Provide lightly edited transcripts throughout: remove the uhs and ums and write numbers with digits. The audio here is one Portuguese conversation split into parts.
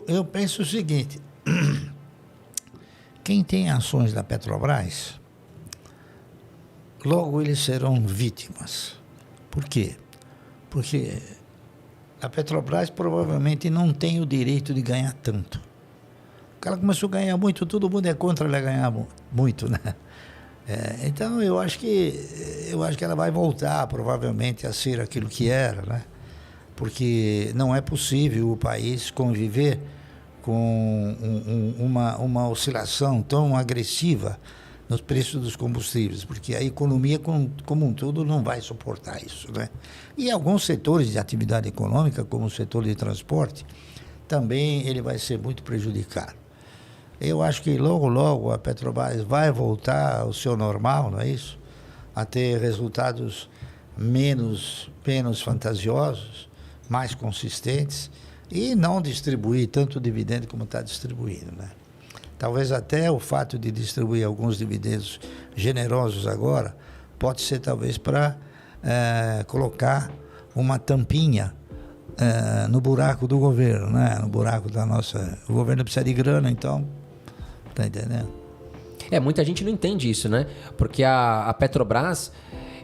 Eu penso o seguinte, quem tem ações da Petrobras, logo eles serão vítimas. Por quê? Porque a Petrobras provavelmente não tem o direito de ganhar tanto. O cara começou a ganhar muito, todo mundo é contra ele ganhar muito, né? Então eu acho que ela vai voltar provavelmente a ser aquilo que era, né? Porque não é possível o país conviver com uma oscilação tão agressiva nos preços dos combustíveis, porque a economia como um todo não vai suportar isso, né? E alguns setores de atividade econômica, como o setor de transporte, também ele vai ser muito prejudicado. Eu acho que logo a Petrobras vai voltar ao seu normal, não é isso? A ter resultados menos fantasiosos, mais consistentes e não distribuir tanto dividendo como está distribuindo, né? Talvez até o fato de distribuir alguns dividendos generosos agora pode ser talvez para colocar uma tampinha no buraco do governo, né? No buraco da nossa... O governo precisa de grana, então... Tá entendendo? Muita gente não entende isso, né? Porque a Petrobras,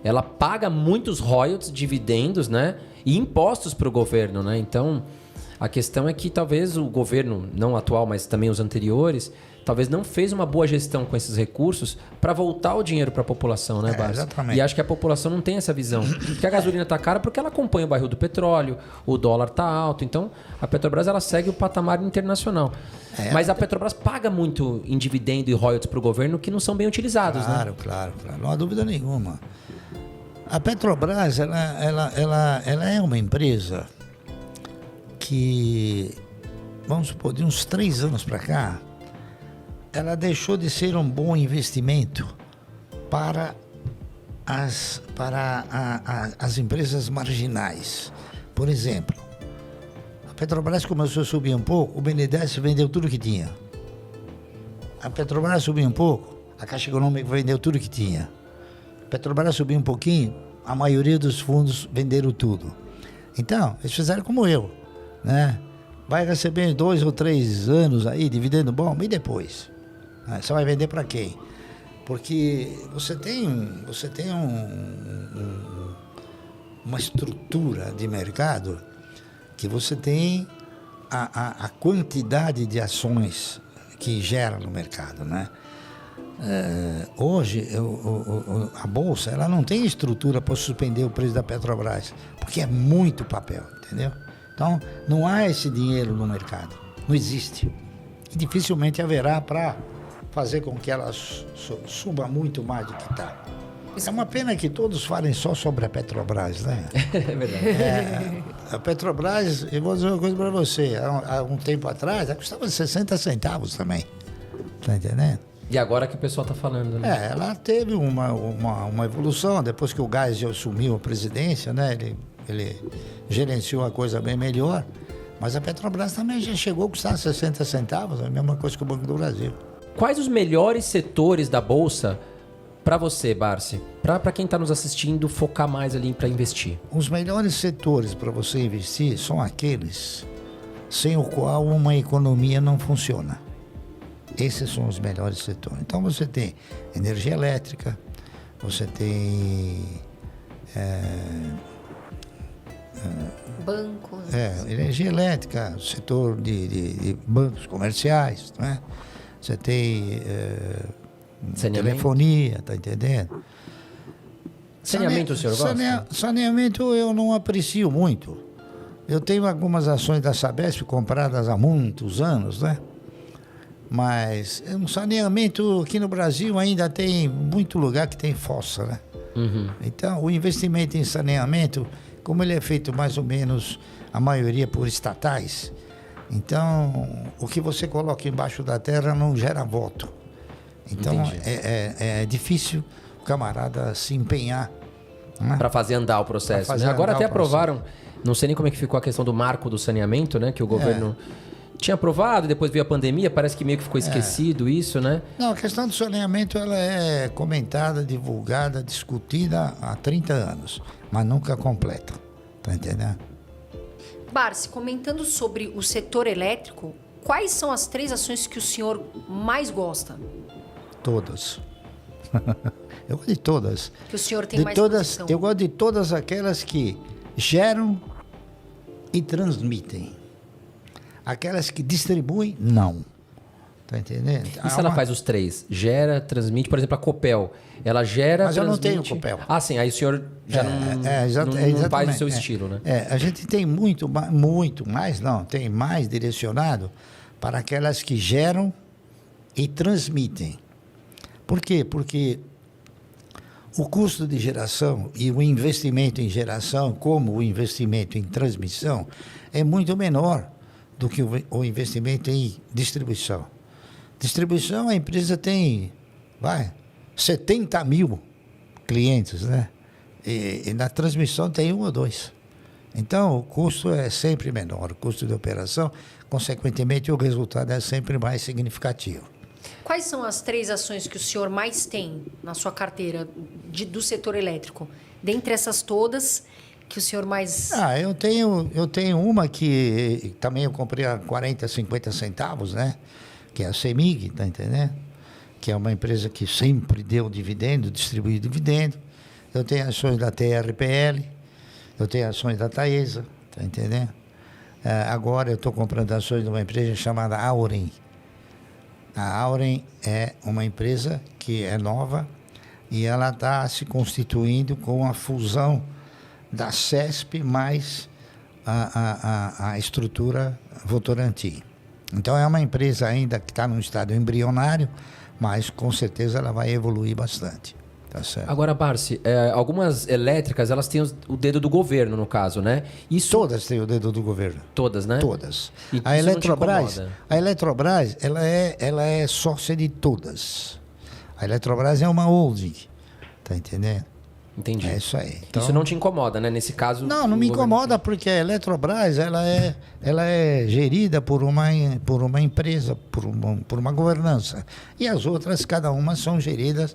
ela paga muitos royalties, dividendos, né? E impostos para o governo, né? Então, a questão é que talvez o governo, não atual, mas também os anteriores, talvez não fez uma boa gestão com esses recursos para voltar o dinheiro para a população, né, Barsi? Exatamente. E acho que a população não tem essa visão. Porque a gasolina está cara porque ela acompanha o barril do petróleo, o dólar está alto. Então, a Petrobras ela segue o patamar internacional. Mas a Petrobras paga muito em dividendo e royalties para o governo que não são bem utilizados, né? Claro. Não há dúvida nenhuma. A Petrobras, ela é uma empresa que, vamos supor, de uns 3 anos para cá, ela deixou de ser um bom investimento para as empresas marginais. Por exemplo, a Petrobras começou a subir um pouco, o BNDES vendeu tudo que tinha. A Petrobras subiu um pouco, a Caixa Econômica vendeu tudo que tinha. A Petrobras subiu um pouquinho, a maioria dos fundos venderam tudo. Então, eles fizeram como eu, né? Vai receber 2 ou 3 anos aí, dividendo bom, e depois? Você vai vender para quem? Porque você tem uma estrutura de mercado que você tem a quantidade de ações que gera no mercado, né? Hoje a Bolsa ela não tem estrutura para suspender o preço da Petrobras, porque é muito papel, entendeu? Então não há esse dinheiro no mercado, não existe. E dificilmente haverá para fazer com que ela suba muito mais do que está. É uma pena que todos falem só sobre a Petrobras, né? É verdade. A Petrobras, eu vou dizer uma coisa para você, há um tempo atrás, ela custava 60 centavos também, tá entendendo? E agora que o pessoal está falando, né? Ela teve uma evolução, depois que o Geisel assumiu a presidência, né? Ele gerenciou a coisa bem melhor, mas a Petrobras também já chegou a custar 60 centavos, a mesma coisa que o Banco do Brasil. Quais os melhores setores da Bolsa para você, Barsi? Para quem está nos assistindo, focar mais ali para investir. Os melhores setores para você investir são aqueles sem o qual uma economia não funciona. Esses são os melhores setores. Então você tem energia elétrica, você tem bancos. Energia elétrica, setor de bancos comerciais, né? Você tem telefonia, tá entendendo? Saneamento o senhor gosta? Saneamento eu não aprecio muito. Eu tenho algumas ações da Sabesp compradas há muitos anos, né? Mas um saneamento aqui no Brasil ainda tem muito lugar que tem fossa, né? Uhum. Então, o investimento em saneamento, como ele é feito mais ou menos, a maioria por estatais, então, o que você coloca embaixo da terra não gera voto. Então, é difícil o camarada se empenhar, né? Para fazer andar o processo, né? Agora até aprovaram, não sei nem como é que ficou a questão do marco do saneamento, né? Que o governo tinha aprovado, depois veio a pandemia, parece que meio que ficou esquecido isso, né? Não, a questão do saneamento ela é comentada, divulgada, discutida há 30 anos, mas nunca completa, tá entendendo? Barsi, comentando sobre o setor elétrico, quais são as 3 ações que o senhor mais gosta? Todas. Eu gosto de todas. Que o senhor tem De mais todas, posição? eu gosto de todas aquelas que geram e transmitem. Aquelas que distribuem, não. Tá entendendo? E se ela faz os 3? Gera, transmite, por exemplo, a Copel. Ela gera, Mas eu não transmite... tenho Copel. Ah, sim. Aí o senhor já não faz o seu estilo, né? A gente tem muito mais, não, tem mais direcionado para aquelas que geram e transmitem. Por quê? Porque o custo de geração e o investimento em geração, como o investimento em transmissão, é muito menor do que o investimento em distribuição. Distribuição, a empresa tem, 70 mil clientes, né? E na transmissão tem 1 ou 2. Então, o custo é sempre menor, o custo de operação, consequentemente, o resultado é sempre mais significativo. Quais são as 3 ações que o senhor mais tem na sua carteira do setor elétrico? Dentre essas todas, que o senhor mais... Eu tenho uma que também eu comprei a 40, 50 centavos, né? Que é a CEMIG, tá entendendo? Que é uma empresa que sempre deu dividendo, distribuiu dividendo. Eu tenho ações da TRPL, eu tenho ações da Taesa, tá entendendo? Agora eu estou comprando ações de uma empresa chamada Auren. A Auren é uma empresa que é nova e ela está se constituindo com a fusão da CESP mais a estrutura Votorantim. Então é uma empresa ainda que está num estado embrionário, mas com certeza ela vai evoluir bastante. Tá certo. Agora, Barsi, algumas elétricas, elas têm o dedo do governo, no caso, né? Todas têm o dedo do governo. Todas, né? Todas. E A isso não te Eletrobras, incomoda? ela é sócia de todas. A Eletrobras é uma holding, tá entendendo? Entendi. É isso aí. Então, Isso não te incomoda, né? Nesse caso... não o me governo- incomoda porque a Eletrobras ela é gerida por uma empresa, por uma governança. E as outras, cada uma, são geridas